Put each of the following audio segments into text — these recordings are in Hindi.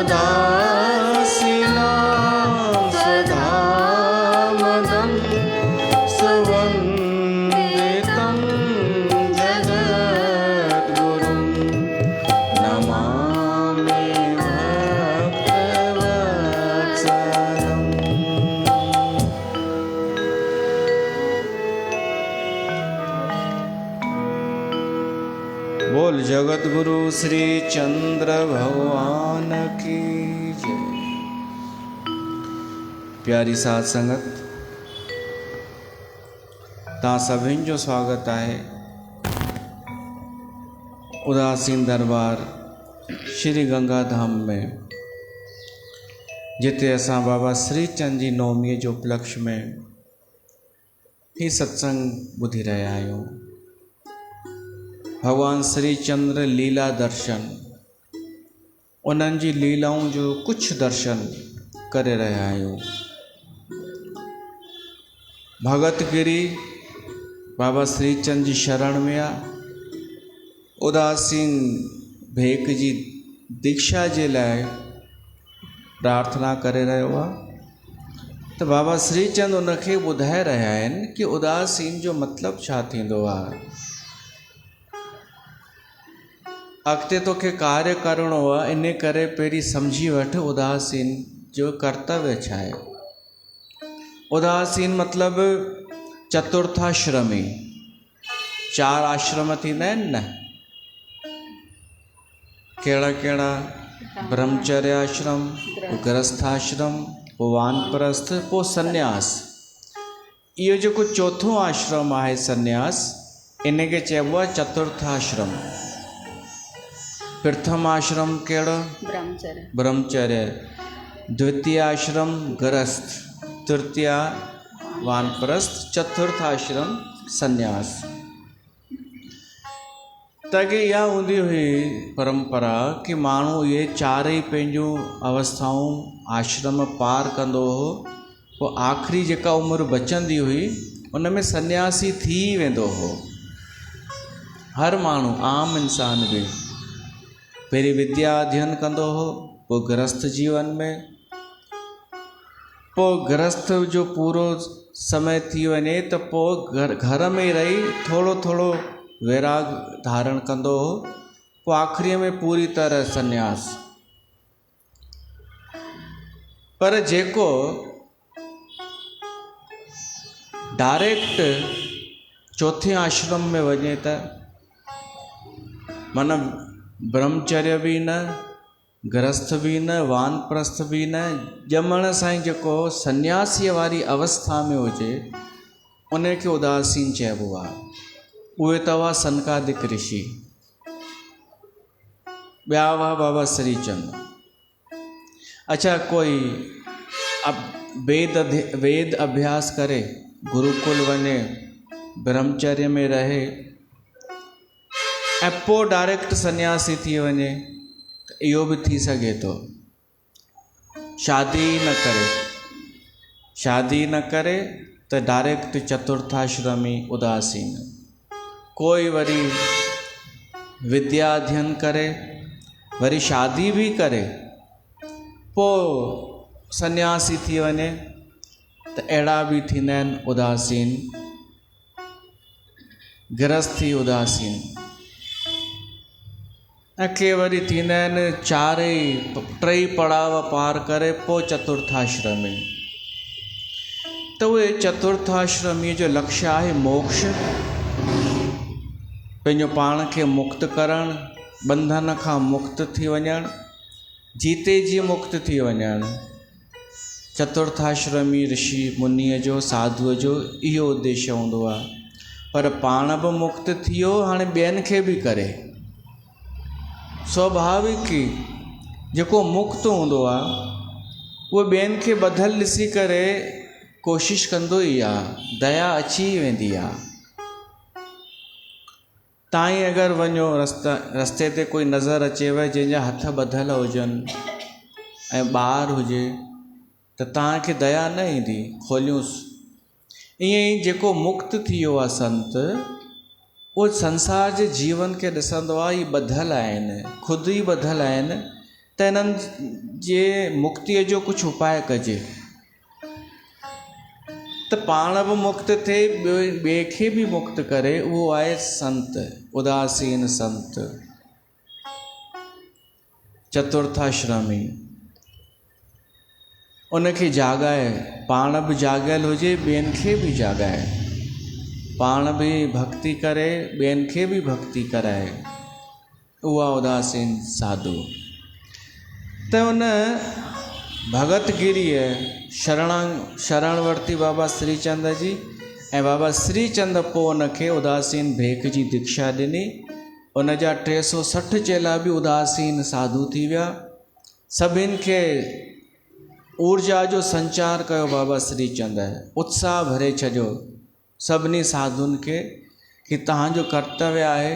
उदासीनां सदा मदं स्ववन्दितं जगद्गुरुं नमामि भक्तवत्सलम्। बोल जगत गुरु श्री चंद्र भगवान की जय। प्यारी साध संगत, तव्हां सभिनि जो स्वागत आहे उदासीन दरबार श्री गंगा धाम में, जिते असां बाबा श्री चंद जी नवमीअ जो उपलक्ष्य में ही सत्संग ॿुधी रहिया आहियूं। भगवान श्री चंद्र लीला दर्शन, उन्हनि जी लीलाऊं जो कुछ दर्शन करे रहिया आहियूं। भगत गिरी बाबा श्री चंद जी शरण में आ, उदासीन भेक जी दीक्षा जे लाइ प्रार्थना करे रहियो आहे। तो बाबा श्री चंद उनखे ॿुधाए रहिया आहिनि कि उदासीन जो मतिलबु छा थींदो आहे। अॻिते तोखे कार्य करिणो आहे, इन करे पहिरीं सम्झी वठ उदासीन जो कर्तव्य छा आहे। उदासीन मतिलबु चतुर्थाश्रमी, 4 आश्रम थींदा आहिनि न, कहिड़ा कहिड़ा? ब्रह्मचर्य आश्रम, गृहस्थाश्रम, पोइ वानप्रस्थ, पोइ सन्यास। इहो जेको चौथो आश्रम आहे सन्यास, इनखे चइबो आहे चतुर्थाश्रम। प्रथम आश्रम कहिड़ो? ब्रह्मचर्य। द्वितीय आश्रम गृहस्थ, तृतीय वानप्रस्थ, चतुर्थ आश्रम सन्यास। तगे इहा हूंदी हुई परंपरा कि माण्हू इहे 4 ई पंहिंजूं अवस्थाऊं आश्रम पार कंदो हो, पोइ आख़िरी जेका उमिरि बचंदी हुई उन में सन्यासी थी वेंदो हो। हर माण्हू, आम इंसान बि पहिरीं विद्या अध्ययन कंदो हो, पोइ गृहस्थ जीवन में, पोइ गृहस्थ जो पूरो समय थी वञे त पोइ घर में रही थोरो थोरो वैराग धारण कंदो हो, पोइ आख़िरीअ में पूरी तरह सन्यास। पर जेको डायरेक्ट चौथे आश्रम में वञे त माना ब्रह्मचर्य भी न, गृहस्थ भी न, वानप्रस्थ भी न, ॼमण सां ई जेको सन्यासीअ वारी अवस्था में हुजे उनखे उदासीन चइबो आहे। उहे तवा सनकादिक ऋषि, ॿिया हुआ बाबा श्री चंद। अच्छा, कोई वेद अभ्यास करे, गुरुकुल वञे, ब्रह्मचर्य में रहे ऐं पोइ डायरेक्ट सन्यासी थी वञे त इहो बि थी सघे थो। शादी न करे त डायरेक्ट चतुर्थाश्रमी उदासीन। कोई वरी विद्या अध्ययन करे, वरी शादी भी करे, पोइ सन्यासी थी वञे त अहिड़ा बि थींदा आहिनि उदासीन। गृहस्थी उदासीन ऐं के वरी थींदा आहिनि 3 पड़ाव पार करे पोइ चतुर्थाश्रमी। त उहे चतुर्थाश्रमी जो लक्ष्य आहे मोक्ष, पंहिंजो पाण खे मुक्त करणु, बंधन खां मुक्त थी वञणु, जीते जी मुक्त थी वञणु। चतुर्थाश्रमी ऋषि मुनीअ जो, साधुअ जो इहो उद्देश्य हूंदो आहे। पर पाण बि मुक्त थियो, हाणे ॿियनि खे बि करे। स्वाभाविक ई जेको मुक्त हूंदो आहे उहो ॿियनि खे ॿधल ॾिसी करे कोशिशि कंदो ई आहे, दया अची वेंदी आहे। ताईं अगरि वञो रस्ते ते कोई नज़र अचेव जंहिंजा हथ ॿधल हुजनि ऐं ॿार हुजे त तव्हांखे दया न ईंदी, खोलियूंसि। ईअं ई जेको मुक्त थी वियो आहे संत, उहो संसार जे जीवन खे ॾिसंदो आहे, इहे ॿधल आहिनि, ख़ुदि ई ॿधल आहिनि, त इन्हनि जे मुक्तिअ जो कुझु उपाय कजे त पाण बि मुक्त थिए, ॿिए खे बि मुक्त करे। उहो आहे संत, उदासीन संत, चतुर्थाश्रमी। उनखे जाॻाए, पाण बि जाॻियल हुजे, ॿियनि खे बि जाॻाए, पाण बि भक्ति करे, ॿियनि खे बि भक्ति कराए। उहा उदासीन साधु। त उन भगत गिरीअ शरण वरिती बाबा श्रीचंद जी, ऐं बाबा श्रीचंद पोइ उनखे उदासीन भेख जी दीक्षा ॾिनी। उन जा 360 चेला बि उदासीन साधु थी विया। सभिनि खे ऊर्जा जो संचार कयो बाबा श्रीचंद, उत्साह भरे छॾियो सभिनी साधुनि खे कि तव्हांजो कर्तव्य आहे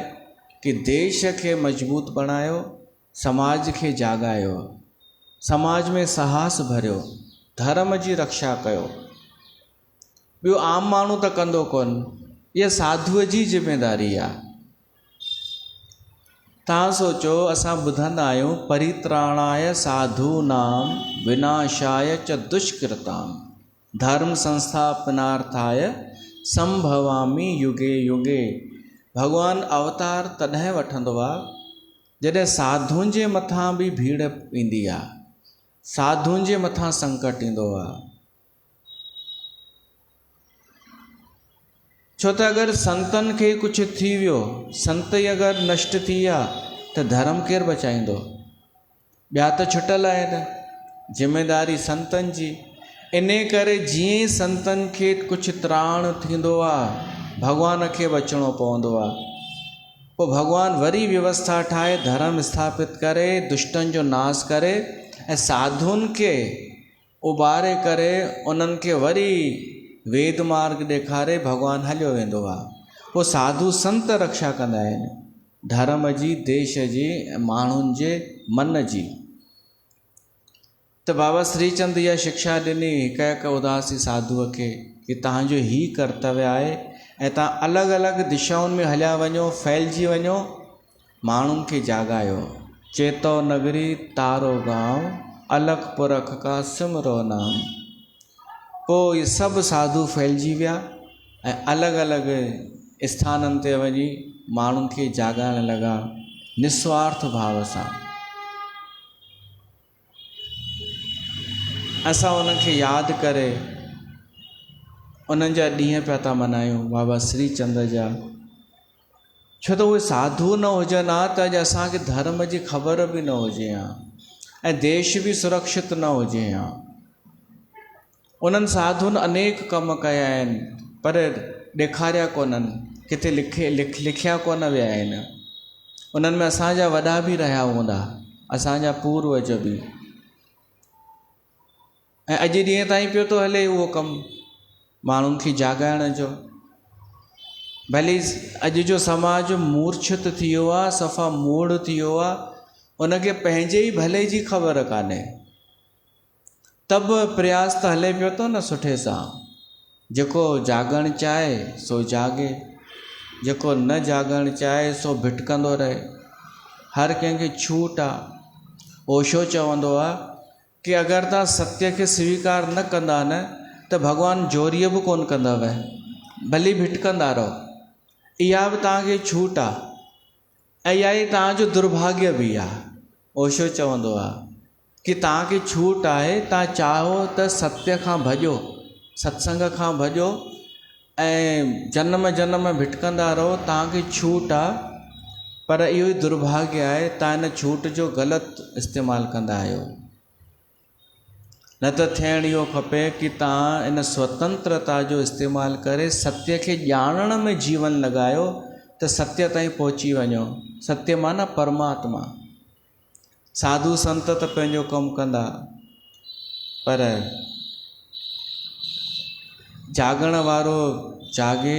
कि देश खे मजबूत बणायो, समाज खे जाॻायो, समाज में साहस भरियो, धर्म जी रक्षा कयो। ॿियो आम माण्हू त कंदो कोन, इहा साधुअ जी ज़िमेदारी आहे। तव्हां सोचो, असां ॿुधंदा आहियूं परित्राणाय साधूनाम विनाशाय च दुष्कृताम धर्म संस्थापनार्थाय संभवामि युगे युगे। भगवान अवतार तॾहिं वठंदो आहे जॾहिं साधुनि जे मथां बि भीड़ ईंदी आहे, साधुनि जे मथां संकट ईंदो आहे। छो त अगरि संतनि खे कुझु थी वियो, संत ई अगरि नष्ट थी विया त धर्म केरु बचाईंदो? ॿिया त छुटल आहिनि, ज़िमेदारी संतनि जी। इन करे जीअं ई संतनि खे कुझु त्राण थींदो आहे, भॻवान खे बचिणो पवंदो आहे। पोइ भॻवान वरी व्यवस्था ठाहे, धर्म स्थापित करे, दुष्टनि जो नाश करे, ऐं साधुनि खे उबारे करे उन्हनि खे वरी वेद मार्ग ॾेखारे भॻवानु हलियो वेंदो आहे। पोइ साधु संत रक्षा कंदा आहिनि धर्म जी, देश जी, ऐं माण्हुनि जे मन जी। त बाबा श्रीचंद इहा शिक्षा ॾिनी हिकु हिकु उदासी साधुअ खे कि तव्हांजो ई कर्तव्य आहे ऐं तव्हां अलॻि अलॻि दिशाउनि में हलिया वञो, फैलिजी वञो, माण्हुनि खे जाॻायो। चेतो नगरी तारो गांव, अलख पुरख का सिमरो नाम। पोइ इहे सभु साधु फैलिजी विया ऐं अलॻि अलॻि स्थाननि ते वञी माण्हुनि खे जाॻाइण लॻा निस्वार्थ भाव सां। असां उनखे यादि करे उन्हनि जा ॾींहं पिया था मल्हायूं बाबा श्रीचंद जा। छो त उहे साधु न हुजनि हा त अॼु असांखे धर्म जी ख़बर बि न हुजे हा ऐं देश बि सुरक्षित न हुजे हा। उन्हनि साधुनि अनेक कम कया आहिनि पर ॾेखारिया कोन्हनि, किथे लिखिया कोन विया आहिनि। उन्हनि में असांजा वॾा बि रहिया हूंदा, असांजा पूर्वज बि, ऐं अॼु ॾींहं ताईं पियो थो हले उहो कमु माण्हुनि खे जाॻाइण जो। भली अॼु जो समाज मूर्छित थी वियो आहे, सफ़ा मूड़ थी वियो आहे, उनखे पंहिंजे ई भले जी ख़बर कान्हे, तब प्रयास त हले पियो थो न सुठे सां। जेको जाॻणु चाहे सो जाॻे, जेको न जाॻणु चाहे सो भिटकंदो रहे। हर कंहिंखे छूट आहे। ओशो चवंदो आहे कि अगरि तव्हां सत्य खे स्वीकार न कंदा न त भॻवानु जोरीअ बि कोन कंदव, भली भिटकंदा रहो। इहा बि तव्हांखे छूट आहे ऐं इहा ई तव्हांजो दुर्भाग्य बि आहे। ओशो चवंदो आहे कि तव्हांखे छूट आहे, तव्हां चाहो त सत्य खां भॼो, सत्संग खां भॼो ऐं जन्म जन्म भिटकंदा रहो, तव्हांखे छूट आहे। पर इहो ई दुर्भाग्य आहे तव्हां इन छूट जो ग़लति इस्तेमालु कंदा आहियो। न त थियणु इहो खपे कि तव्हां इन स्वतंत्रता जो इस्तेमालु करे सत्य खे ॼाणण में जीवन लॻायो त सत्य ताईं पहुची वञो। सत्य माना परमात्मा। साधु संत त पंहिंजो कमु कंदा पर जाॻण वारो जाॻे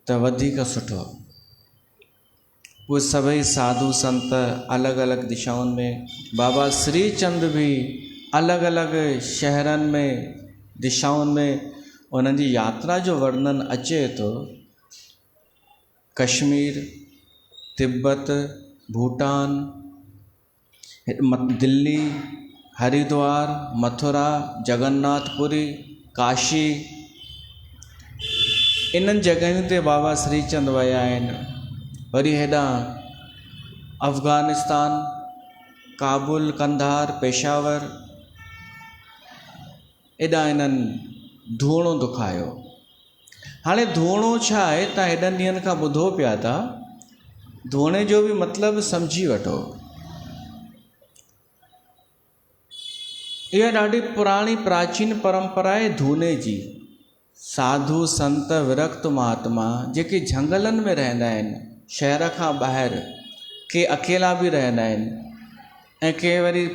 त वधीक सुठो। उहे सभई साधु संत अलॻि अलॻि दिशाउनि में, बाबा श्रीचंद बि अलॻि अलॻि शहरनि में, दिशाउनि में उन्हनि जी यात्रा जो वर्णन अचे थो। कश्मीर, तिब्बत, भूटान, दिल्ली, हरिद्वार, मथुरा, जगन्नाथपुरी, काशी, इन्हनि जॻहियुनि ते बाबा श्रीचंद विया आहिनि। वरी हेॾां अफ़गानिस्तान, काबुल, कंधार, पेशावर, एॾां इन्हनि धूणो दुखायो। हाणे धूणो छा आहे, तव्हां हेॾनि ॾींहंनि खां ॿुधो पिया था, धूणे जो बि मतिलबु सम्झी वठो। इहा ॾाढी पुराणी प्राचीन परंपरा आहे धूणे जी। साधु संत विरक्त महात्मा जेके झंगलनि में रहंदा आहिनि, शहर खां ॿाहिरि, के अकेला बि रहंदा आहिनि ऐं के वरी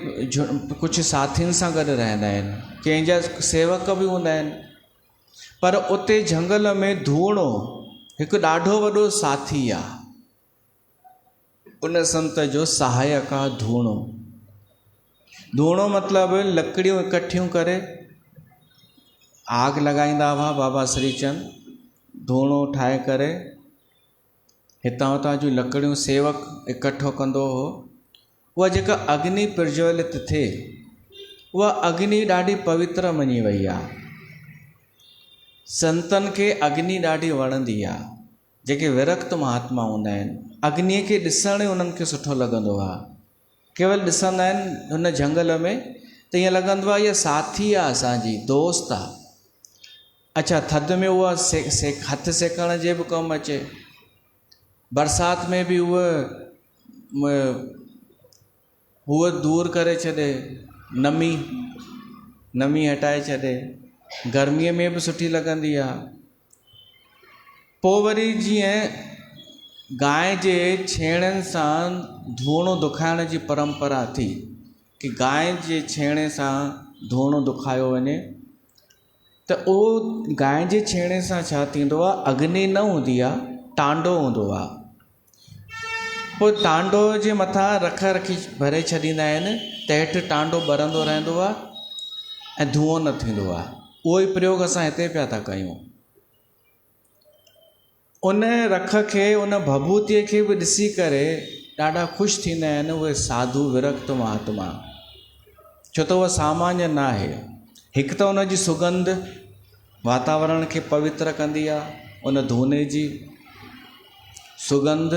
कुझु साथियुनि सां गॾु रहंदा आहिनि, कंहिंजा सेवक बि हूंदा आहिनि। पर उते झंगल में धूणो हिकु ॾाढो वॾो साथी आहे। उन संत जो सहायक आहे धूणो। धूणो मतिलबु लकड़ियूं इकट्ठियूं करे आग लॻाईंदा हुआ बाबा श्रीचंद, धूणो ठाहे करे हितां हुतां जूं लकड़ियूं सेवक इकट्ठो कंदो हो। उहा जेका अग्नि प्रज्वलित थिए, उहा अग्नि ॾाढी पवित्र मञी वई आहे। संतनि खे अग्नि ॾाढी वणंदी आहे। जेके विरक्त महात्मा हूंदा आहिनि, अग्नीअ खे ॾिसण ई उन्हनि खे सुठो लॻंदो आहे। केवल ॾिसंदा आहिनि हुन झंगल में त ईअं लॻंदो आहे इहा साथी आहे, असांजी दोस्त आहे। अच्छा, थधि में उहा हथु सेकण जे बि कमु अचे, बरसाति में बि उहा दूरि करे छॾे, नमी हटाए छॾे, गर्मीअ में बि सुठी लॻंदी आहे। पोइ वरी जीअं गांइ जे छेणनि सां धूणो दुखाइण जी परंपरा थी कि गांइ जे छेणे सां धूणो दुखायो वञे, त उहो गांइ जे छेणे सां छा थींदो आहे, अग्नि न हूंदी आहे, टांडो हूंदो आहे। पोइ टांडो जे मथां रखी भरे छॾींदा आहिनि, त हेठि टांडो ॿरंदो रहंदो आहे ऐं धुओं न थींदो आहे। उहो ई प्रयोग असां हिते पिया था कयूं। उन रख खे, उन भभूतीअ खे बि ॾिसी करे ॾाढा ख़ुशि थींदा आहिनि उहे साधु विरक्त महात्मा, छो त उहा सामान्य न आहे। हिकु त उन जी सुगंध वातावरण खे पवित्र कंदी आहे। उन धूने जी सुगंध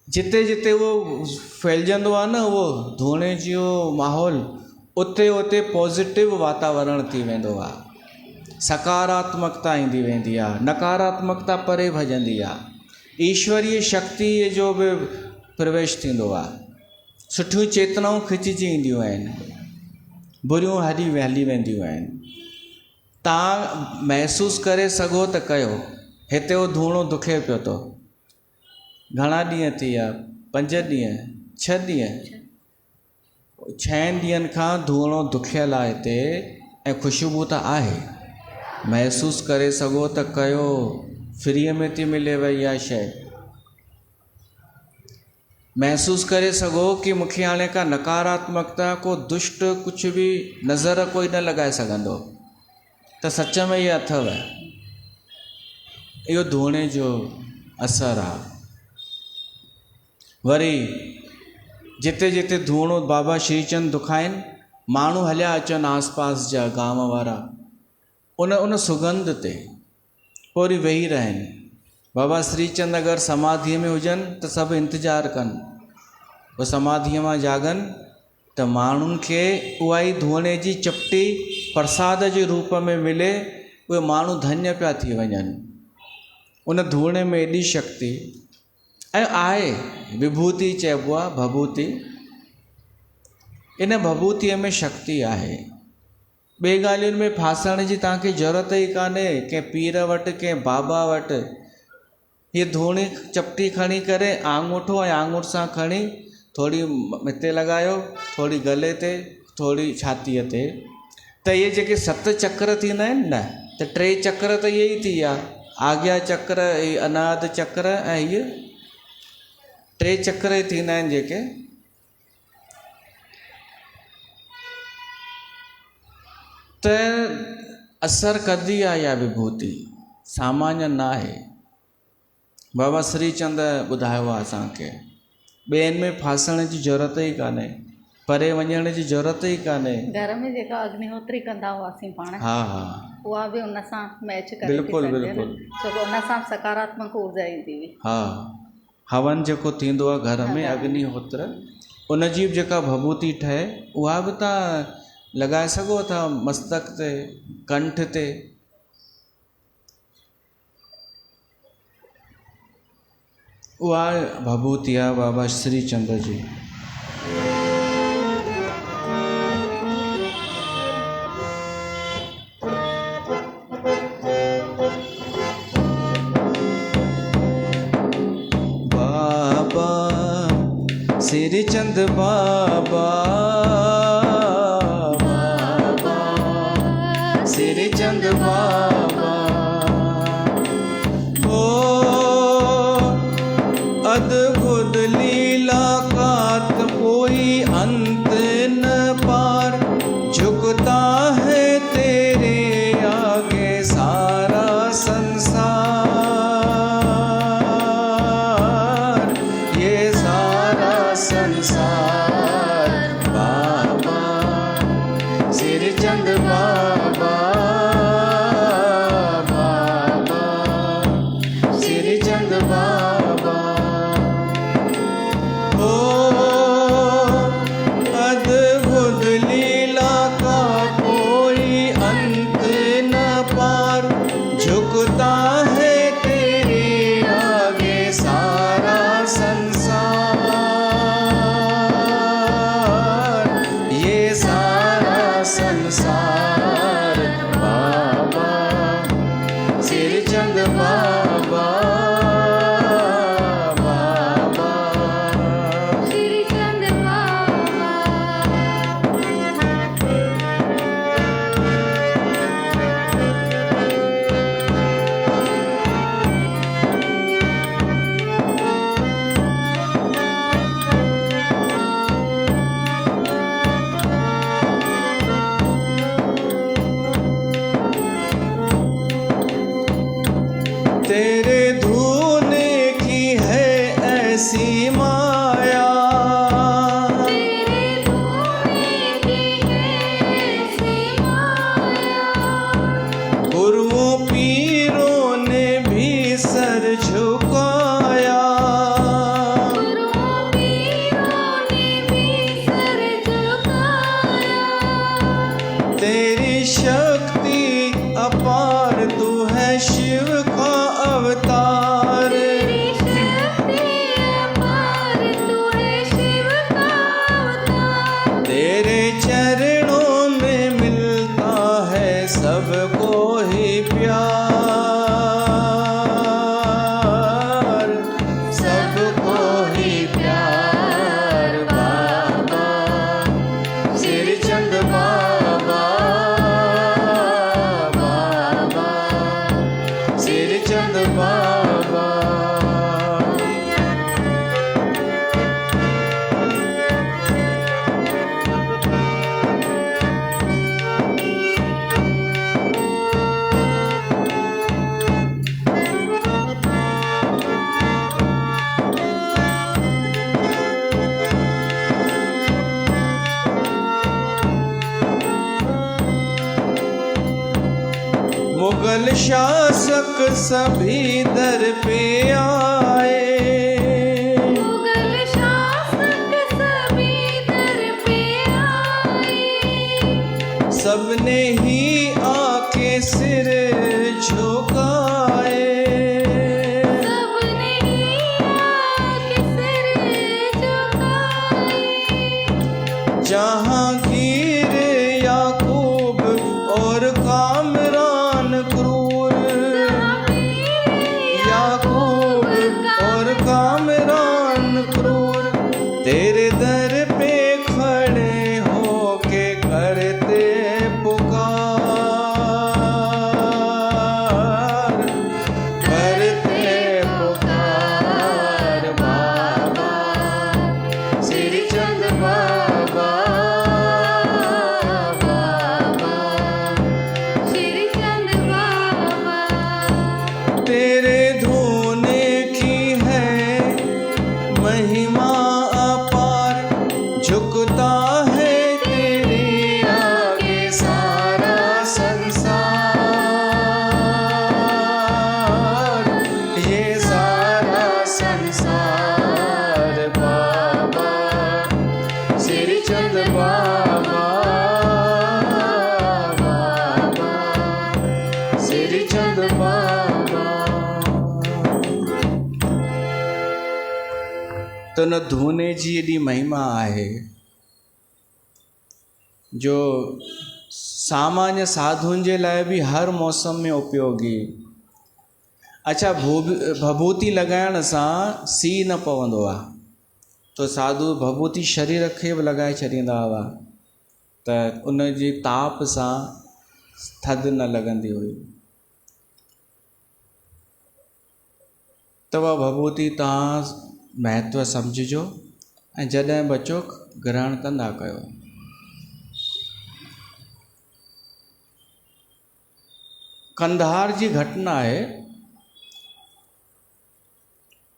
जिते जिते उहो फैलिजंदो आहे न, उहो धूणे जो माहौल, उते उते पॉज़िटिव वातावरण थी वेंदो आहे, सकारात्मकता ईंदी वेंदी आहे, नकारात्मकता परे भॼंदी आहे, ईश्वरीय शक्तिअ जो बि प्रवेश थींदो आहे, सुठियूं चेतनाऊं खिचिजी ईंदियूं आहिनि, बुरियूं हली वेंदियूं आहिनि। तव्हां महसूसु करे सघो त कयो, हिते उहो धूणो दुखे पियो थो। घणा ॾींहं थी विया? 5 ॾींहं, 6 ॾींहं, 6 ॾींहंनि खां धूणो दुखियल आहे हिते, ऐं ख़ुशबू त आहे। महसूसु करे सघो त कयो, फ्रीअ में थी मिले वई इहा शइ। महसूसु करे सघो कि मूंखे हाणे का नकारात्मकता, को दुष्ट कुझु बि नज़र कोई न लॻाए सघंदो, त सच में इहा अथव। इहो धूणे जो असरु आहे। वरी जिते जिते धूणो बाबा श्रीचंद दुखाइनि, माण्हू हलिया अचनि आसपास जा गांव वारा, उन सुगंध ते पोइ वरी वेही रहनि। बाबा श्रीचंद अगरि समाधीअ में हुजनि त सभु इंतज़ारु कनि, उहे समाधीअ मां जागनि त माण्हुनि खे उहा ई धूणे जी चपटी प्रसाद जे रूप में मिले, उहे माण्हू धन्य पिया थी वञनि। उन धूणे में एॾी शक्ति ऐं आहे, विभूति चइबो आहे, भभूति। इन भभूतीअ में शक्ति आहे। ॿिए ॻाल्हियुनि में फासण जी तव्हांखे ज़रूरत ई कान्हे, कंहिं पीर वटि, कंहिं बाबा वटि। हीअ धूणी चपटी खणी करे आङूठो ऐं आङुर सां खणी थोरी हिते लॻायो, थोरी गले ते, थोरी छातीअ ते, त इहे जेके 7 चक्र थींदा आहिनि न, त 3 चक्र त इहे ई थी विया, आज्ञा चक्र, अनाद चक्र ऐं इहे 3 चक्र ई थींदा आहिनि जेके। त असरु कंदी आहे इहा विभूति, सामान्य न आहे। बाबा श्रीचंद ॿुधायो आहे असांखे, ॿियनि में फासण जी ज़रूरत ई कान्हे। परे वञण जी ज़रूरत ई कान्हे। घर में जेका अग्निहोत्री कंदा हुआसीं पाण, हा हा उहा बि उन सां मैच करे बिल्कुलु बिल्कुलु, छो कि उन सां सकारात्मक ऊर्जा ईंदी हुई। हा हवन जेको थींदो आहे घर में अग्निहोत्र, उन जी बि जेका भभूति ठहे उहा बि तव्हां लॻाए सघो था मस्तक ते, कंठ ते। उहा भभूति आहे बाबा श्री चंद्र जी। बाबा श्री चंद्र बाबा, बाबा श्री चंद्र बाबा, ओ अद्भुत लीला का तो कोई अंत न पार, झुकता है तेरे आगे सारा संसार, ये सारा संसार। बाबा श्री चंद्र बाबा, बाबा श्री चंद्र बाबा, ओ अद्भुत लीला का कोई अंत न पार, झुकता है तेरे आगे सारा संसार, ये सारा संसार। बाबा श्री चंद्र बाबा, बाबा श्री चंद्र बाबा, तेरे धूने की है ऐसी माया, तेरे धोने की ऐसी माया, गुरुओं पीरों ने भी सर झुकाया, गुरुओं पीरों ने भी सर झुकाया, तेरी शक्ति अपार, तू है शिव का अवतार, तेरी शक्ति अपार, तू है शिव का अवतार, तेरे चरणों में मिलता है सबको ही प्यार, सबको ही प्यार। बाबा श्री चंद्र बाबा, बाबा श्री चंद्र बाबा, मुगल शासक सभी दर पे आए, मुगल शासक सभी दर पे आए, सबने ही आके सिर झुकाए, सबने ही आके सिर झुकाए, जहांगीर याकूब और कामरान क्रूर, याकूब और कामरान क्रूर, तेरे दर पे खड़े होके करते पुकार, त उन धूने जी एॾी महिमा आहे जो सामान्य साधुअनि जे लाइ बि हर मौसम में उपयोगी। अच्छा, भभूति लॻाइण सां सीउ न पवंदो आहे, तो साधु भभूति शरीर खे बि लॻाए छॾींदा हुआ त उन जी ताप सां थधि न लॻंदी हुई। त उहा भभूति तव्हां महत्व सम्झिजो ऐं जॾहिं बचो ग्रहण कंदा कयो। कंधार जी घटना आहे,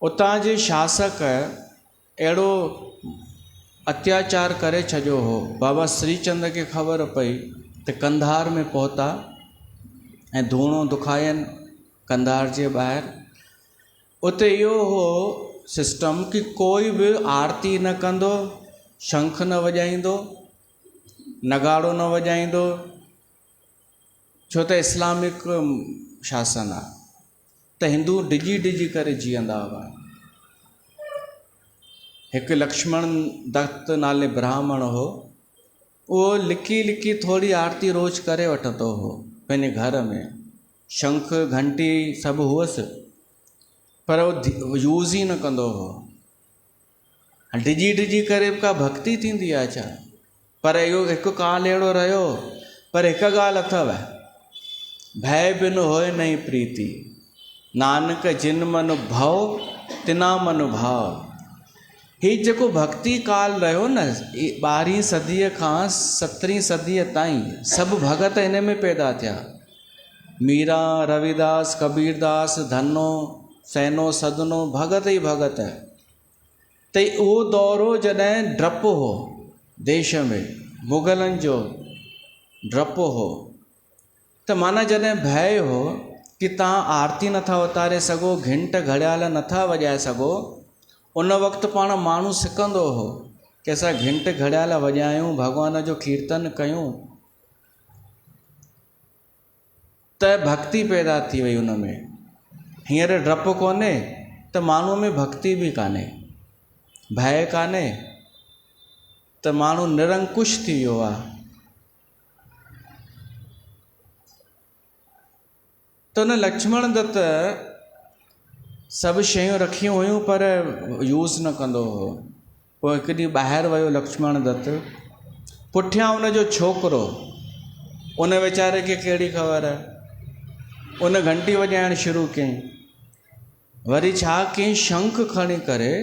उतां जे शासक अहिड़ो अत्याचार करे छॾियो हो। बाबा श्रीचंद खे ख़बर पई त कंधार में पहुता ऐं धूणो दुखायनि कंधार जे ॿाहिरि। उते इहो हो सिस्टम कि कोई बि आरती न कंदो, शंख न वॼाईंदो, नगाड़ो न वॼाईंदो, छो त इस्लामिक शासन आहे। त हिंदू डिॼी डिॼी करे जीअंदा हुआ। हिकु लक्ष्मण दत्त नाले ब्राह्मण हो, उहो लिकी लिकी थोरी आरती रोज़ करे वठंदो हो पंहिंजे घर में। शंख घंटी सभु हुअसि, पर उहो यूज़ ई न कंदो हो। डिॼी डिॼी करे का भक्ति थींदी आहे छा? पर इहो हिकु काल अहिड़ो रहियो। पर हिकु ॻाल्हि अथव, भय बिन होए नहीं प्रीति, नानक जिन मन भव तिना मन भाव। हीउ जेको भक्ति काल रहियो न, 12वीं सदीअ खां 17वीं सदीअ ताईं सभु भगत हिन में पैदा थिया। मीरा, रविदास, कबीरदास, धनो, सैनो, सदनो, भगत ई भगत। त उहो दौर हो जॾहिं डपु हो देश में, मुग़लनि जो डपु हो। त माना जॾहिं भय हो कि तव्हां आरती नथा उतारे सघो, घंट घड़ियाल नथा वॼाए सघो, उन वक़्तु पाण माण्हू सिकंदो हो कि असां घंट घड़ियाल वॼायूं, भॻवान जो कीर्तन कयूं। त भक्ति पैदा थी वई उन में। हींअर डपु कोन्हे त माण्हूअ में भक्ति बि कान्हे, भय कान्हे, त माण्हू निरंकुश थी वियो आहे। त उन लक्ष्मण दत्त सभु शयूं रखियूं हुयूं पर यूज़ न कंदो हो। पोइ हिकु ॾींहुं ॿाहिरि वियो लक्ष्मण दत्त, पुठियां उनजो छोकिरो, उन वीचारे खे कहिड़ी ख़बर, उन घंटी वॼाइण शुरू कयईं। वरी छा कयईं, शंख खणी करे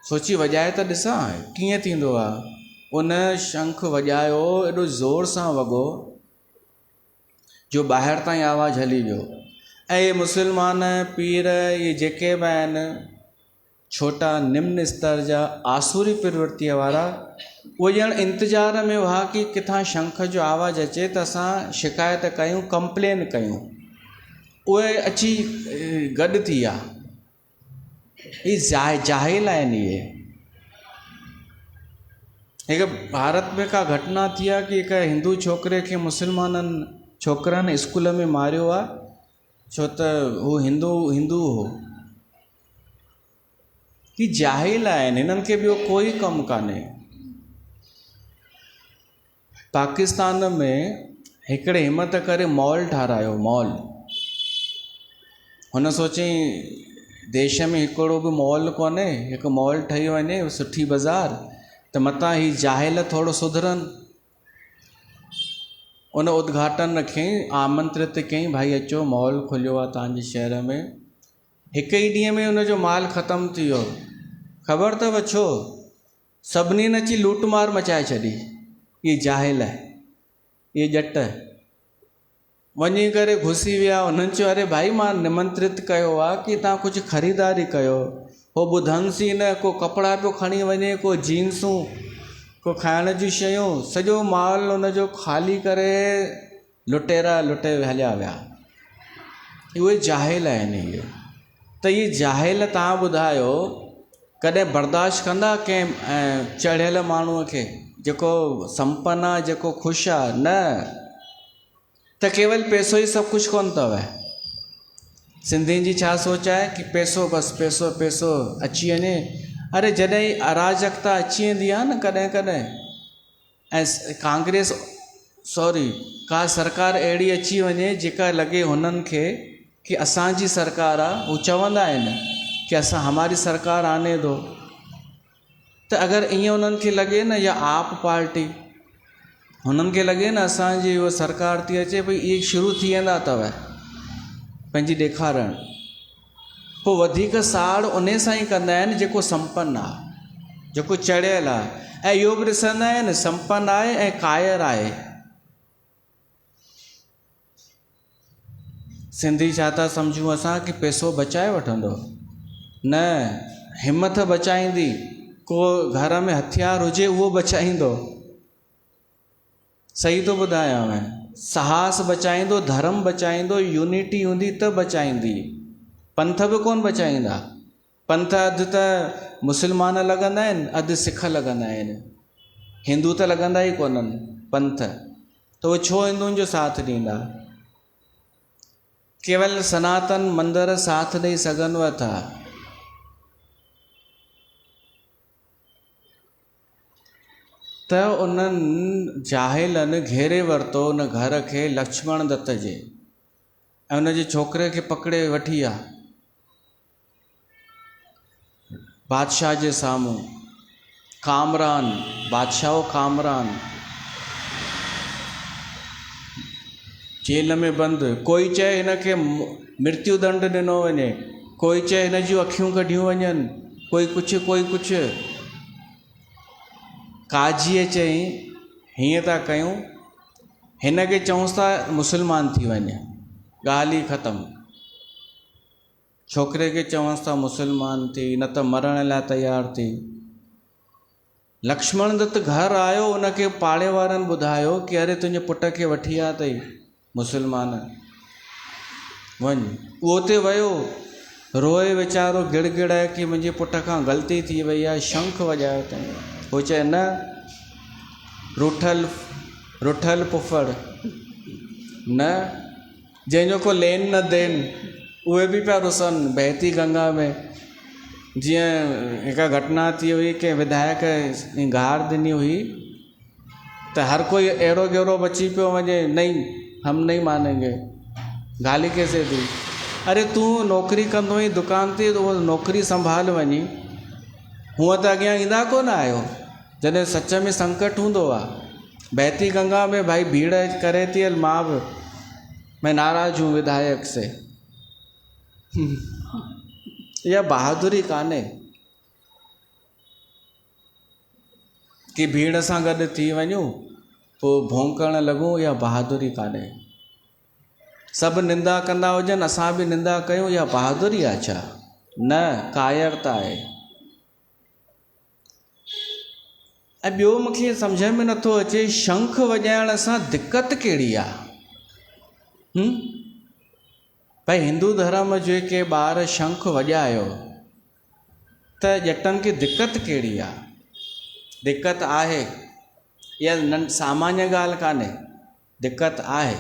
सोची वॼाए त ॾिसां कीअं थींदो आहे। उन शंख वॼायो, एॾो ज़ोर सां वॻो जो ॿाहिरि ताईं आवाज़ु हली वियो। ऐं इहे मुस्लमान पीर, इहे जेके बि आहिनि छोटा निम्न स्तर जा आसुरी प्रवृत्तीअ वारा, उहे ॼण इंतज़ार में हुआ कि किथां शंख जो आवाज़ु अचे त असां शिकायत कयूं, कंप्लेन कयूं। उहे अची गॾु थी विया। इहे जाहिल आहिनि। इहे हिकु भारत में का घटना थी आहे कि हिकु हिंदू छोकिरे खे मुस्लमाननि छोकिरनि स्कूल में मारियो आहे, छो त हू हिंदू हो। ही जाहिल आहिनि, हिननि खे ॿियो कोई कमु कान्हे। पाकिस्तान में हिकिड़े हिमत करे मॉल ठारायो, मॉल। हुन सोचईं देश में हिकिड़ो बि मॉल कोन्हे, हिकु मॉल ठही वञे, सुठी बाज़ार, त मतां ही जाहिल थोरो सुधरनि। उन उद्घाटन कयईं, आमंत्रित कयईं, भाई अचो मॉल खुलियो आहे तव्हांजे शहर में। हिकु ई ॾींहं में उनजो माल ख़तमु थी वियो। ख़बर अथव छो? सभिनी अची लूट मार मचाए छॾी। इहे जाहिल, इहे ॼट वञी करे घुसी विया। उन्हनि चयो, अरे भाई मां निमंत्रित कयो आहे कि तव्हां कुझु ख़रीदारी कयो। हो ॿुधनसी न, को कपिड़ा पियो खणी वञे, को जींसूं, को खाइण जूं शयूं, सॼो माल उनजो ख़ाली करे लुटेरा लुटे हलिया विया। उहे जाहिल आहिनि। इहे त इहे जाहिल तव्हां ॿुधायो कॾहिं बर्दाश्त कंदा कंहिं चढ़ियल माण्हूअ खे, जेको संपन्न आहे, जेको ख़ुशि आहे? न, त केवल पैसो ई सभु कुझु कोन अथव। सिंधियुनि जी छा सोच आहे कि पैसो, बसि पैसो पैसो अची वञे अरे जॾहिं अराजकता अची वेंदी आहे न कॾहिं कॾहिं, ऐं कांग्रेस सॉरी का सरकार अहिड़ी अची वञे जेका लॻे हुननि खे कि असांजी सरकार आहे, हू चवंदा आहिनि कि असां हमारी सरकार आने दो। त अगरि ईअं उन्हनि खे लॻे न, या आप पार्टी हुननि खे लॻे न असांजी उहा सरकार थी अचे, भई इहे शुरू थी वेंदा अथव पंहिंजी ॾेखारणु, पोइ वधीक साड़ उन सां ई कंदा आहिनि जेको संपन्न आहे, जेको चढ़ियल आहे। ऐं इहो बि ॾिसंदा आहिनि संपन्न आहे ऐं कायर आहे। सिंधी छा था सम्झूं असां कि पैसो बचाए वठंदो, न, हिमत बचाईंदी। को घर में हथियार हुजे उहो बचाईंदो, सही थो ॿुधायांव, साहस बचाईंदो, धर्म बचाईंदो, यूनिटी हूंदी त बचाईंदी। पंथ बि कोन बचाईंदा। पंथ अधु त मुस्लमान लॻंदा आहिनि, अधु सिख लॻंदा आहिनि, हिंदू त लॻंदा ई कोन्हनि पंथ, त उहे छो हिंदुनि जो साथ ॾींदा? केवल सनातन मंदर साथ ॾेई सघनव था। त उन्हनि जाहिलनि घेरे वरितो उन घर खे लक्ष्मण दत्त जे, ऐं उनजे छोकिरे खे पकिड़े वठी विया बादशाह जे साम्हूं। कामरान, बादशाह कामरान जेल में बंदि। कोई चए हिन खे मृत्यु दंड ॾिनो वञे, कोई चए हिन जूं अखियूं कढियूं वञनि, कोई कुझु कोई कुझु। काजीअ चयईं हीअं था कयूं, हिन खे चऊंसि था मुस्लमान थी वञे, ॻाल्हि ई ख़तमु। छोकिरे खे चवंसि था मुस्लमान थी, न त मरण लाइ तयारु थी। लक्ष्मण दत्त घर आयो, उनखे पाड़े वारनि ॿुधायो कि अरे तुंहिंजे पुट खे वठी विया अथई मुस्लमान, वञ। उहो उते वियो, रोए वीचारो गिड़गिड़ाए कि मुंहिंजे पुट खां ग़लती थी वई आहे, शंख वॼायो अथई। उहो चए न, रुठल पुफड़ न, जंहिंजो को लेन न देन, उहे बि पिया रुसनि। बहती गंगा में जीअं हिकु घटना थी हुई कि विधायक गार ॾिनी हुई, त हर कोई अहिड़ो गहिड़ो बची पियो वञे, नहीं हम नहीं मानेंगे, गाली कैसे दी। अरे तूं नौकिरी कंदो हुई दुकान ते, उहो नौकिरी संभाल वञी, हूअं त अॻियां ईंदा कोन आहियो जॾहिं सच में संकट हूंदो आहे। बहती गंगा में भाई भीड़ करे थी हल, मां बि मैं नाराज़ हूँ विधायक से। यह बहादुरी कान्हे कि भीड़ सां गॾु थी वञूं पोइ भौंकण लॻूं, या बहादुरी कान्हे। सभु निंदा कंदा हुजनि, असां बि निंदा कयूं, या बहादुरी आहे छा? न, कायरता आहे। ऐं ॿियो मूंखे सम्झ में नथो अचे, शंख वॼाइण सां दिक़त कहिड़ी आहे? भाई हिंदू धर्म जे के ॿार शंख वॼायो त ॼटनि खे दिक़त कहिड़ी आहे? दिक़त आहे, इहा सामान्य ॻाल्हि कान्हे, दिक़त आहे।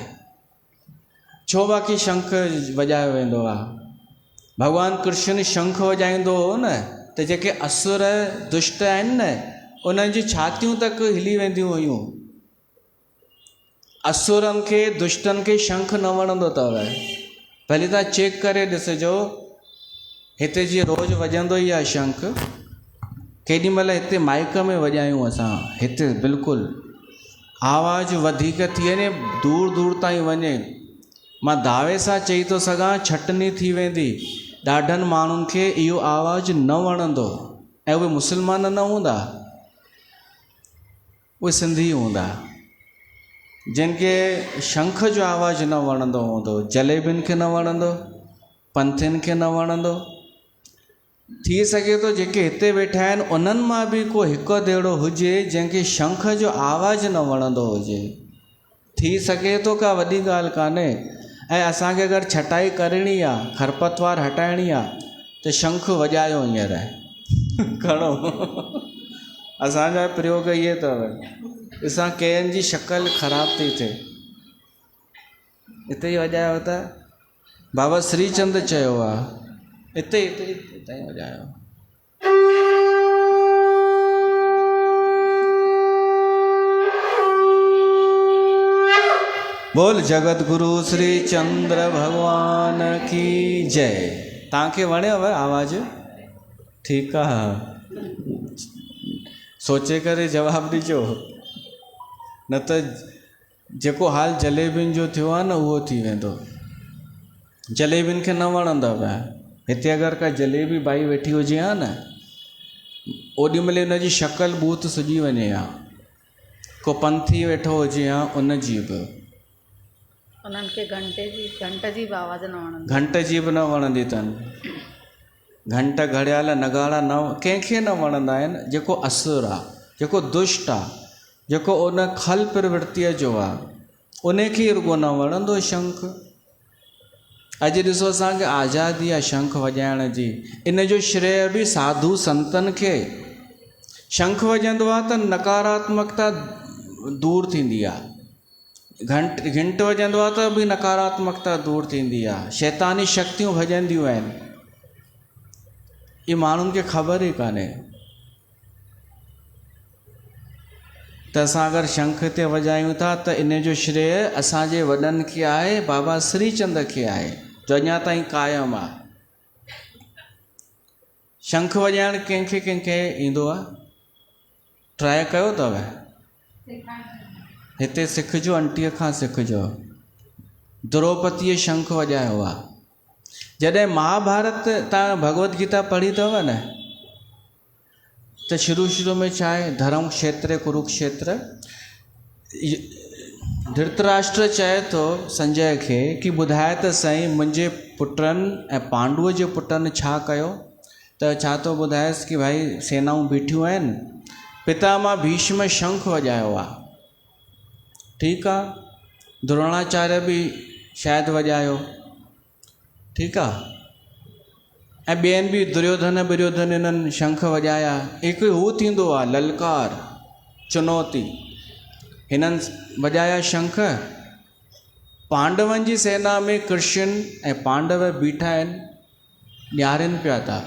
छो बाक़ी शंख वॼायो वेंदो आहे? भॻवानु कृष्ण शंख वॼाईंदो हो न, त जेके असुर दुष्ट आहिनि न, उन्हनि जी छातियूं तक हिली वेंदियूं हुयूं। असुरनि खे, दुष्टनि खे शंख न वणंदो अथव। भली तव्हां चेक करे ॾिसिजो, हिते जीअं रोज़ु वॼंदो ई आहे शंख, केॾी महिल हिते माइक में वॼायूं असां, हिते बिल्कुलु आवाज़ु वधीक थी वञे, दूर दूर ताईं वञे, मां दावे सां चई थो सघां छटनी थी वेंदी। ॾाढनि माण्हुनि खे इहो आवाज़ु न वणंदो, ऐं उहे मुस्लमान न हूंदा, उहे सिंधी हूंदा, जिन खे शंख जो आवाज़ु न वणंदो हूंदो, जलेबियुनि खे न वणंदो, पंथियुनि खे न वणंदो। थी सघे थो जेके हिते वेठा आहिनि उन्हनि मां बि को हिकु अहिड़ो हुजे जंहिंखे शंख जो आवाज़ु न वणंदो हुजे। थी सघे थो, का वॾी ॻाल्हि कान्हे। ऐं असांखे अगरि छटाई करणी आहे, खरपतवार हटाइणी आहे, त शंख वॼायो हींअर खणो। असांजा प्रयोग इहे अथव। ॾिसां कंहिं जी शकल ख़राबु थी थिए, हिते ई वॼायो त बाबा श्रीचंद चयो आहे, हिते ई वॼायो। बोल जगत गुरु श्री चंद्र भगवान की जय। तव्हांखे वणियव आवाज़? ठीकु आहे, सोचे करे जवाबु ॾिजो, न त जेको हाल जलेबियुनि जो थियो आहे न उहो थी वेंदो। जलेबियुनि खे न वणंदव। हिते अगरि का जलेबी बाई वेठी हुजे हा न, ओॾी महिल हुनजी शक्ल बूथ सुॼी वञे हा। को पंथी वेठो हुजे हा, उन जी बि उन्हनि खे घंट जी बि आवाज़ न वणंदी, घंट जी बि न वणंदी अथनि। घंट घड़ियाल नगाड़ा न कंहिंखे न वणंदा आहिनि। जेको असुर आहे, जेको दुष्ट आहे, जेको उन खल प्रवृत्तीअ जो आहे, उन खे रुॻो न वणंदो शंख। अॼु ॾिसो असांखे आज़ादी आहे शंख वॼाइण जी, इन जो श्रेय बि साधु संतनि खे। शंख वॼंदो आहे त नकारात्मकता दूरि थींदी आहे, घंट वॼंदो आहे त बि नकारात्मकता दूरि थींदी आहे, शैतानी शक्तियूं भॼंदियूं आहिनि। ये माण्हुनि खे ख़बर ई कान्हे। त असां अगरि शंख ते वॼायूं था त इन जो श्रेय असांजे वॾनि खे आहे, बाबा श्रीचंद खे आहे, जो अञा ताईं क़ाइमु आहे। शंख वॼाइण कंहिंखे कंहिंखे ईंदो आहे? ट्राए कयो अथव? हिते सिखिजो, आंटीअ खां सिखिजो। द्रौपदीअ शंख वॼायो आहे। जॾहिं महाभारत तव्हां भगवत गीता पढ़ी अथव न, त शुरू में छा आहे? धर्म क्षेत्र कुरुक्षेत्र। धृतराष्ट्र चए थो संजय खे कि ॿुधाए त साईं, मुंहिंजे पुटनि ऐं पांडुअ जे पुटनि छा कयो? त छा थो ॿुधाएसि कि भाई सेनाऊं बीठियूं आहिनि, पितामह भीष्म शंख वॼायो आहे। ठीकु आहे, द्रोणाचार्य बि शायदि वॼायो, ठीकु आहे, ऐं ॿियनि बि दुर्योधन इन्हनि शंख वॼाया। हिकु हू थींदो आहे ललकार, चुनौती, हिननि वॼाया शंख। पांडवनि जी सेना में कृष्ण ऐं पांडव बीठा आहिनि, ॾियारनि पिया था।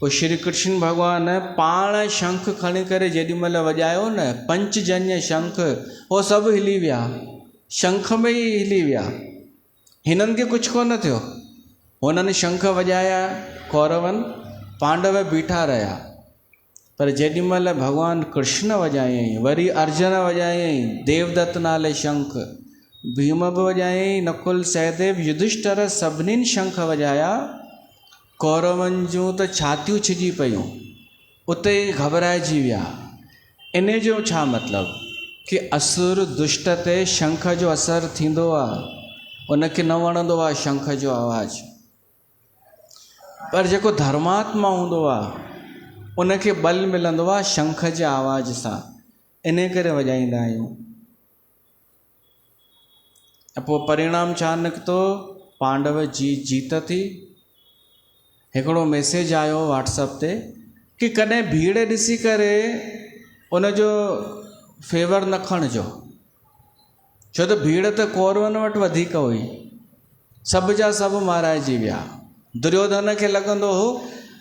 पोइ श्री कृष्ण भॻवान पाण शंख खणी करे जेॾी महिल वॼायो न, पंचजन्य शंख, उहो सभु हिली विया, शंख में ई हिली विया। हिननि खे कुझु कोन थियो। हुननि शंख वॼाया कौरवनि, पांडव बीठा रहिया। पर जेॾी महिल भॻवानु कृष्ण वॼायईं, वरी अर्जुन वॼायईं देवदत्त नाले शंख, भीम बि वॼायईं, नकुल सहदेव युधिष्ठिर सभिनीनि शंख वॼाया। कौरवनि जूं त छातियूं छिजी पियूं, उते ई घबराइजी विया। इन जो छा मतिलबु? कि असुर दुष्ट ते शंख जो असरु थींदो आहे, उनखे न वणंदो आहे शंख जो आवाज़ु। पर जेको धर्मात्मा हूंदो आहे, उनखे बल मिलंदो आहे शंख जे आवाज़ सां, इन करे वॼाईंदा आहियूं। पोइ परिणाम छा निकितो? पांडव जी जीत थी। हिकिड़ो मैसेज आयो व्हाट्सएप ते कि कॾहिं भीड़ ॾिसी करे उनजो फेवर न खणिजो, छो त भीड़ त कौरवनि वटि वधीक हुई, सभु जा सभु माराइजी विया। दुर्योधन खे लॻंदो हो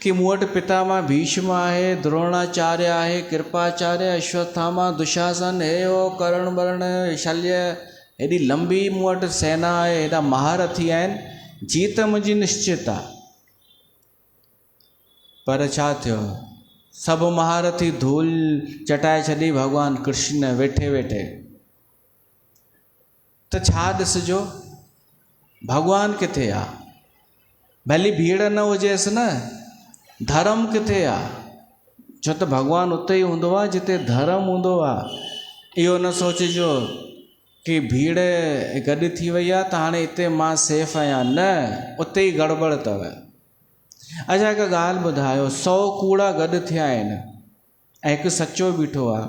कि मूं वटि पितामह भीष्म आहे, द्रोणाचार्य आहे, कृपाचार्य, अश्वत्थामा, दुशासन, हे हो कर्ण वर्ण शल्य, हेॾी लंबी मूं वटि सेना आहे, हेॾा महारथी आहिनि, जीत मुंहिंजी निश्चित आहे। पर छा थियो? सभु महारथी धूल चटाए छॾी भॻवानु कृष्ण वेठे वेठे। त छा ॾिसिजो, भॻवानु किथे आहे? भली भीड़ न हुजेसि न, धर्म किथे आहे? छो त भॻवानु उते ई हूंदो आहे जिते धर्म हूंदो आहे। इहो न सोचिजो कि भीड़ गॾु थी वई आहे त हाणे हिते मां सेफ आहियां, न, उते ई गड़बड़ अथव। अच्छा, हिकु ॻाल्हि ॿुधायो, 100 कूड़ा गॾु थिया आहिनि ऐं हिकु सचो बीठो आहे,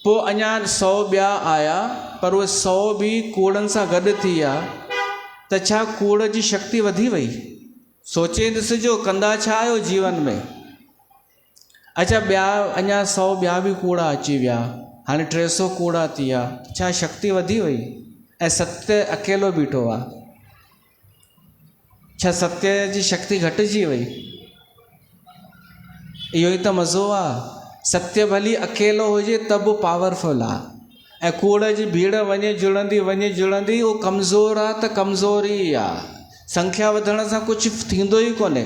पोइ अञा 100 ॿिया आया, पर उहे 100 बि कूड़नि सां गॾु थी विया, त छा कूड़ जी शक्ति वधी वई? सोचे ॾिसिजो, कंदा छा आहियो जीवन में? अच्छा, ॿिया अञा 100 ॿिया बि कूड़ा अची विया, हाणे 300 कूड़ा थी विया, छा शक्ति वधी वई? ऐं सत्य अकेलो बीठो आहे, छा सत्य जी शक्ति घटिजी वई? इहो ई त मज़ो आहे। सत्य भली अकेलो हुजे त बि पावरफुल आहे, ऐं कूड़ जी भीड़ वञे जुड़ंदी उहो कमज़ोर आहे त कमज़ोर ई आहे। संख्या वधण सां कुझु थींदो ई कोन्हे।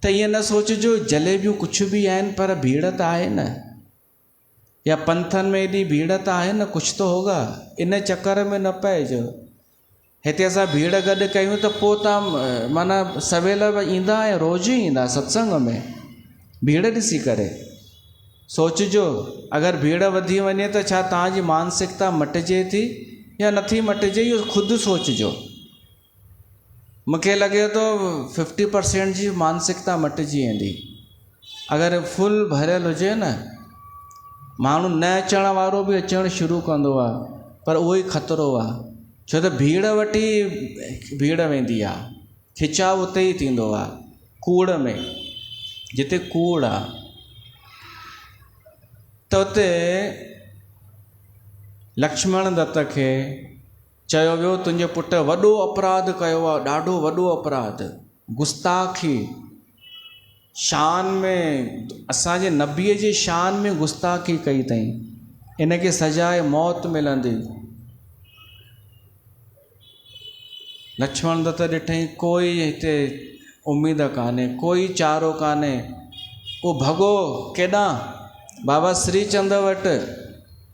त ईअं न सोचिजो जलेबियूं कुझु बि आहिनि पर भीड़ त आहे न, या पंथनि में एॾी भीड़ त आहे न, कुझु त होगा। इन चकर में न पइजो। हिते असां भीड़ गॾु कयूं त पोइ तव्हां माना सवेल ईंदा ऐं रोज़ ई ईंदा सत्संग में भीड़ ॾिसी करे। सोचिजो अगरि भीड़ वधी वञे त छा तव्हांजी मानसिकता मटिजे थी या नथी मटिजे, इहो ख़ुदि सोचिजो। मूंखे लॻे थो 50% जी मानसिकता मटिजी वेंदी। अगरि फुल भरियल हुजे न, माण्हू न अचण वारो बि अचणु शुरू कंदो आहे, पर उहो ई ख़तरो आहे। छो त भीड़ वटि भीड़ वेंदी आहे, खिचाव उते ई थींदो आहे, कूड़ में। जिते कूड़ आहे त उते लक्ष्मण दत्त खे चयो वियो तुंहिंजे पुटु वॾो अपराध कयो आहे, ॾाढो वॾो अपराध, गुस्ताखी। शान में असांजे नबीअ जी शान में गुस्ताखी कई अथई, इनखे सजाए मौत मिलंदी। लक्ष्मण दत्त ॾिठई कोई हिते उम्मीद कान्हे, कोई चारो कान्हे। उहो भॻो केॾां? बाबा श्रीचंद वटि,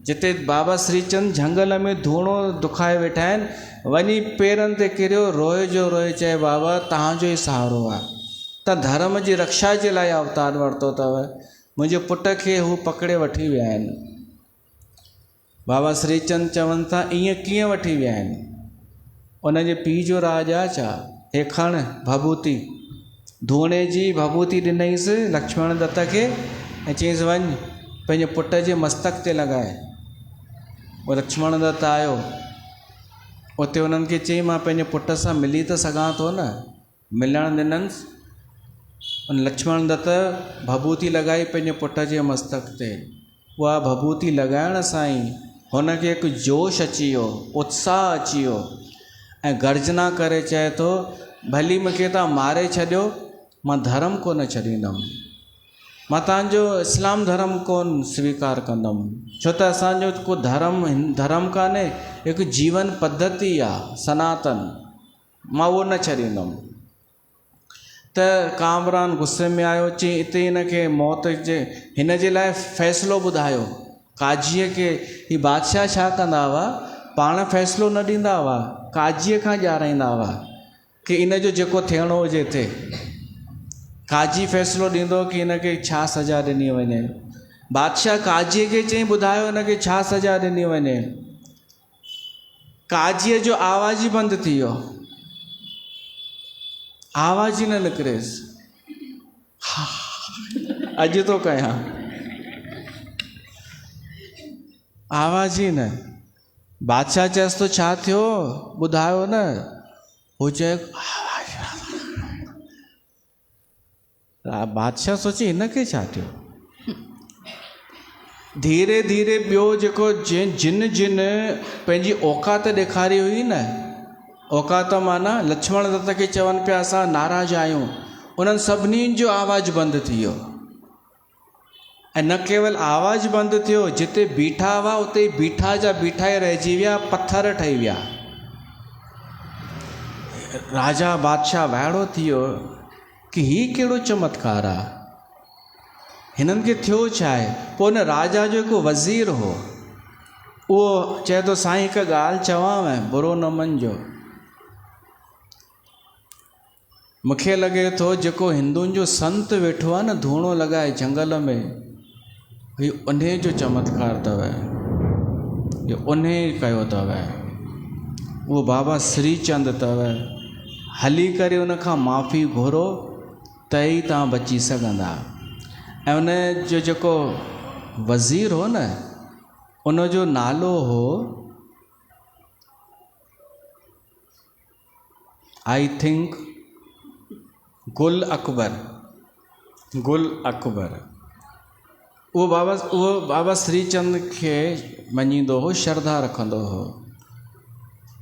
जिते बाबा श्रीचंद झंगल में धूणो दुखाए वेठा आहिनि। वञी पेरनि ते किरियो, रोए जो रोए, चए बाबा तव्हांजो ई सहारो आहे, त धर्म जी रक्षा जे लाइ अवतार वरितो अथव। मुंहिंजे पुट खे हू पकड़े वठी विया आहिनि। बाबा श्रीचंद चवनि था ईअं कीअं वठी विया आहिनि? उनजे पीउ जो राज आहे छा? हे खण भभूति, धूणे जी भभूति ॾिनईसि लक्ष्मण दत्त खे ऐं चयईंसि वञ पंहिंजे पुट जे मस्तक ते लॻाए। उहो लक्ष्मण दत्त आयो, उते उन्हनि खे चई मां पंहिंजे पुट सां मिली त सघां थो न, मिलणु ॾिनसि। उन लक्ष्मण दत्त भभूति लॻाई पंहिंजे पुट जे मस्तक ते। उहा भभूति लॻाइण सां ई हुनखे हिकु जोश अची वियो, उत्साह अची वियो, ऐं गर्जना करे चए थो भली मूंखे तव्हां मारे छॾियो, मां धर्म कोन छॾींदुमि, मां तव्हांजो इस्लाम धर्म कोन स्वीकार कंदुमि। छो त असांजो को धर्म कान्हे, हिकु जीवन पद्धति आहे सनातन, मां उहो न छॾींदुमि। त कामरान गुस्से में आयो, चई हिते हिनखे मौत जे हिन जे लाइ फ़ैसिलो ॿुधायो काजीअ खे। ही बादशाह छा कंदा हुआ, पाण फ़ैसिलो न ॾींदा हुआ, काजीअ खां ॼाणाईंदा हुआ कि इन जो जेको थियणो हुजे थिए। काजी फ़ैसिलो ॾींदो कि हिनखे छा सज़ा ॾिनी वञे। बादशाह काजीअ खे चई ॿुधायो हिनखे छा सज़ा ॾिनी वञे। काजीअ जो आवाज़ ई बंदि थी वियो, आवाज़ ई न निकिरेसि। अॼु थो कयां, आवाज़ ई न। बादशाह चएसि थो छा थियो ॿुधायो न, हू चए बादशाह सोचे हिनखे छा थियो। धीरे धीरे ॿियो जेको जिन पंहिंजी औकात ॾेखारी हुई न, औकात माना लक्ष्मण दत्त खे चवनि पिया असां नाराज़ आहियूं, उन्हनि सभिनीनि जो आवाज़ बंदि थी वियो। ऐं न केवल आवाज़ बंदि थियो, जिते बीठा हुआ उते बीठा जा बीठा ई रहिजी विया, पत्थर ठही विया। राजा बादशाह वाइड़ो थी वियो कि हीउ कहिड़ो चमत्कार आहे, हिननि खे थियो छा आहे। पोइ हुन राजा जो हिकु वज़ीर हो, उहो चए थो साईं हिकु ॻाल्हि चवांव, बुरो न मञिजो। मूंखे लॻे थो जेको हिंदुनि जो संत वेठो आहे न धूणो लॻाए झंगल में, हीउ उन जो चमत्कार अथव, इहो उन कयो अथव। उहो बाबा श्रीचंद अथव। हली करे उन खां माफ़ी घुरो त ई तव्हां बची सघंदा। ऐं उन जो जेको वज़ीर हो न, उन जो नालो हो आई थिंक गुल अकबर। उहो बाबा श्रीचंद खे मञींदो हो, श्रद्धा रखंदो हो।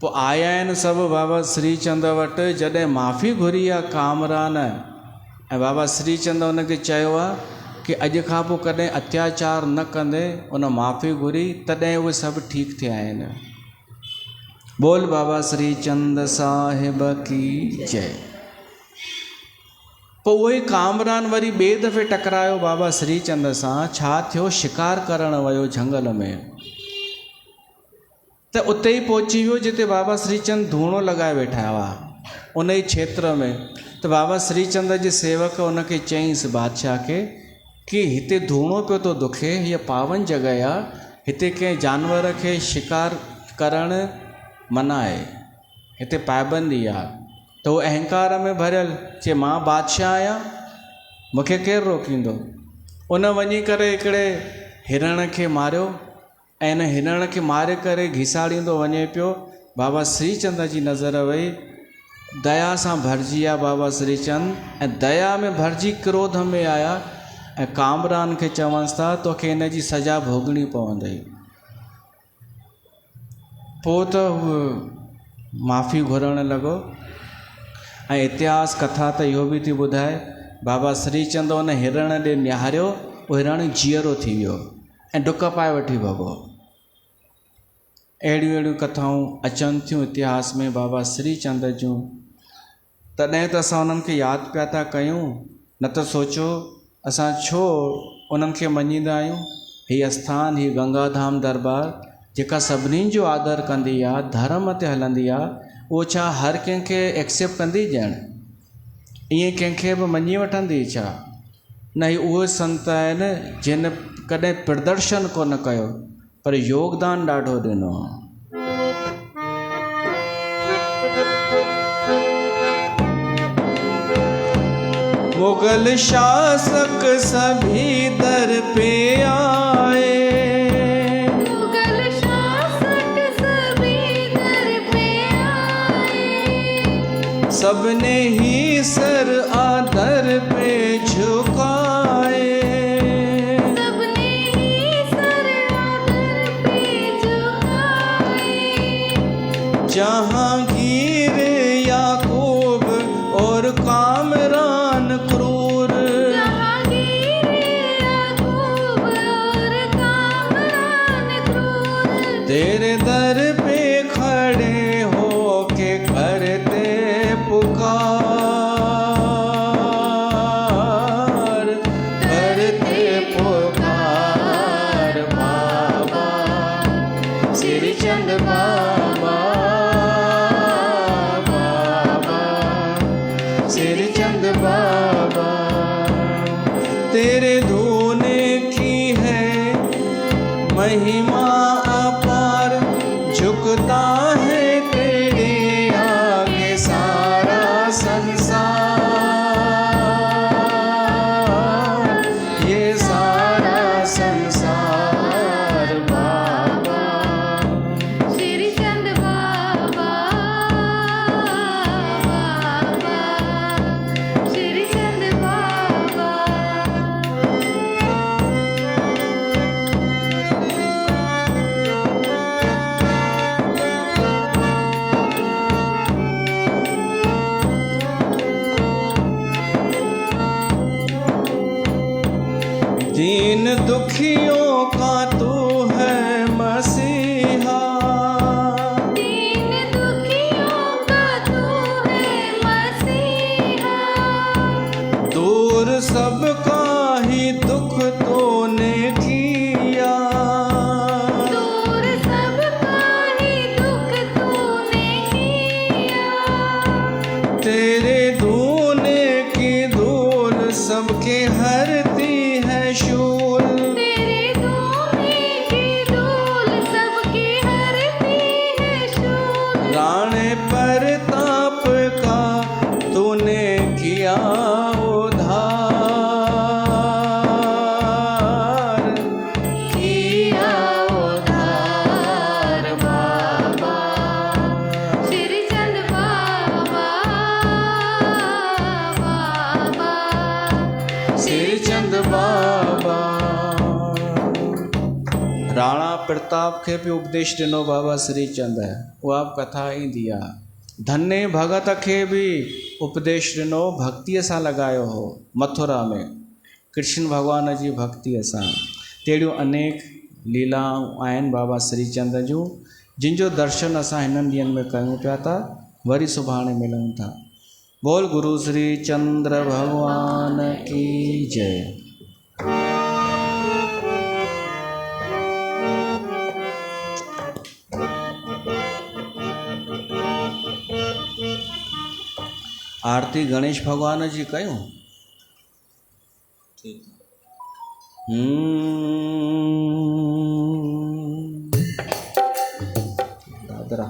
पोइ आया आहिनि सभु बाबा श्रीचंद वटि, जॾहिं माफ़ी घुरी आहे कामरान, ऐं बाबा श्रीचंद हुनखे चयो आहे कि अॼु खां पोइ कॾहिं अत्याचार न कंदे, उन माफ़ी घुरी, तॾहिं उहे सभु ठीकु थिया आहिनि। बोल बाबा श्री चंद साहिब की जय। पोइ उहो ई कामरान वरी ॿिए दफ़े टकरायो बाबा श्री चंद सां। छा थियो? शिकार करणु वियो झंगल में, त उते ई पहुची वियो जिते बाबा श्री चंद धूणो लॻाए वेठा हुआ, उन ई क्षेत्र में। त बाबा श्री चंद जे सेवक उनखे चईंसि, बादशाह खे, कि हिते धूणो पियो थो दुखे, हीअ पावन जॻह आहे, हिते कंहिं जानवर खे शिकार करणु मना आहे, हिते पाबंदी आहे। त उहो अहंकार में भरियल चए, मां बादशाह आहियां, मूंखे केरु रोकींदो? उन वञी करे हिकिड़े हिरण खे मारियो ऐं इन हिरण खे मारे करे घिसाड़ींदो वञे पियो। बाबा श्री चंद जी नज़र वई, दया सां भरिजी विया बाबा श्री चंद, ऐं दया में भरिजी क्रोध में आया ऐं कामरान खे चवनि था, तोखे इन जी सज़ा भोगणी पवंदई। पोइ त उहो माफ़ी घुरणु लॻो। ऐं इतिहास कथा त इहो बि थी ॿुधाए, बाबा श्री चंद उन हिरण ॾे निहारियो, उहो हिरण जीअरो थी वियो ऐं डुक पाए वठी भॻो। अहिड़ियूं अहिड़ियूं कथाऊं अचनि थियूं इतिहास में बाबा श्री चंद जूं। तॾहिं त असां उन्हनि खे यादि पिया था कयूं, न त सोचो असां छो उन्हनि खे मञींदा आहियूं। हीअ आस्थान, हीअ गंगाधाम दरबार जेका सभिनीनि जो आदर कंदी आहे, धर्म ते हलंदी आहे, उहो छा हर कंहिंखे एक्सेप्ट कंदी? ॼण ईअं कंहिंखे बि मञी वठंदी छा? न, ही उहे संत आहिनि जिन कॾहिं प्रदर्शन कोन कयो, पर योगदान ॾाढो ॾिनो। मुगल शासक सभी दर पे आए, मुगल शासक सभी दर पे आए, सबने ही सर आदर पे झुकाए, सबने ही सर आदर पे झुकाए। जहांगीर याकूब और कामरान क्रूर, जहांगीर याकूब और कामरान क्रूर, तेरे दर पे खड़े हो के करते पुकार, करते पुकार बाबा श्री चंद बाबा, बाबा श्री चंद बाबा। तेरे धोने की है महिमा अपार, झुकता है तेरे आगे सारा संसार, ये सारा संसार बाबा श्री चंद बाबा, बाबा श्री चंद बाबा। दीन दुखियों का तू है मसीहा, दीन दुखियों का तू है मसीहा, दूर सबका ही दुख तूने किया, दूर सबका ही दुख तूने किया। तेरे धूने की धूल सबके हरती है शूल, तेरे धोने की धूल सबके हरती है शूल। राणे प्रताप का तूने किया उद्धार, किया उद्धार बाबा श्री चंद बाबा, बाबा श्री चंद बाबा। राणा प्रताप खे बि उपदेश ॾिनो बाबा श्री चंद, उहा बि कथा ईंदी आहे। धन्य भगत खे बि उपदेश ॾिनो, भक्तीअ सां लॻायो हो मथुरा में। कृष्ण भगवान जी भक्ति सां। तहिड़ियूं अनेक लीलाऊं आहिनि बाबा श्रीचंद जूं, जिन जो दर्शन असां हिननि ॾींहंनि में कयूं पिया था, वरी सुभाणे मिलूं था। बोल गुरु श्री चंद्र भगवान की जय। आरती गणेश भगवान जी कयूं। दादरा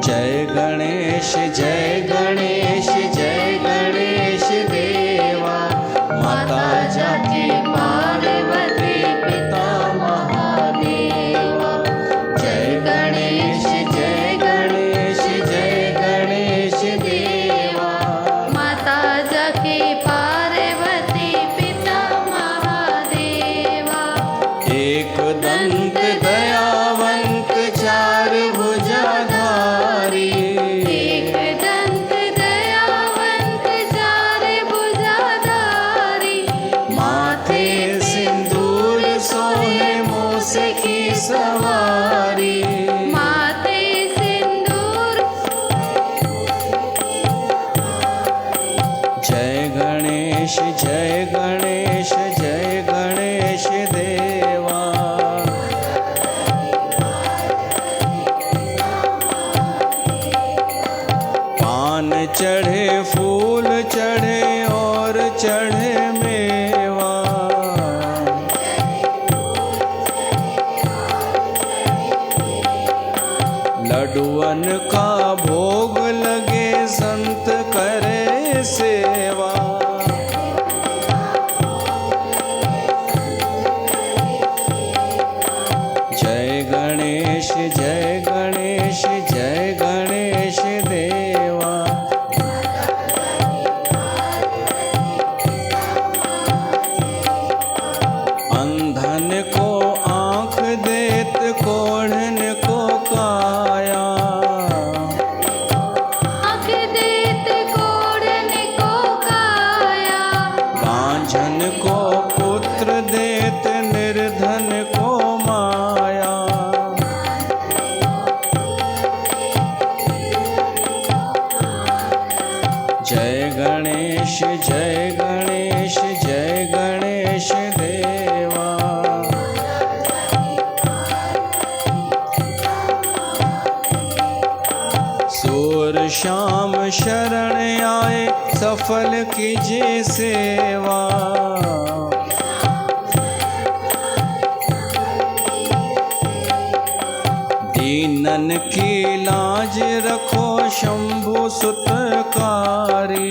जय गणेश जय गणेश जय गणेश देवा, माता जाके पार्वती पिता महादेवा। जय गणेश जय गणेश जय गणेश देवा, माता जाके पार्वती पिता महादेवा। एक दंत दयावंत चार भुजाधारी, एक दंत दयावंत चार भुजाधारी, माथे सिंदूर सोहे मूस की सवारी। माथे सिंदूर। जय गणेश जय गणेश जय गणेश देवा, पान चढ़े फूल चढ़े और चढ़े मेवा। लड्डुअन का भोग लगे संत करे सेवा। जय गणेश जय गणेश जय गणेश देवा, अंधन को आँख देत कोढ़न को काया। आँख देत कोढ़न को काया, बांझन को पुत्र देत निर्धन को माया। जय गणेश जय गणेश जय गणेश देवा, सूर श्याम शरण आए सफल कीजिए सेवा। दीनन की लाज रखो शंभु सुतकारी।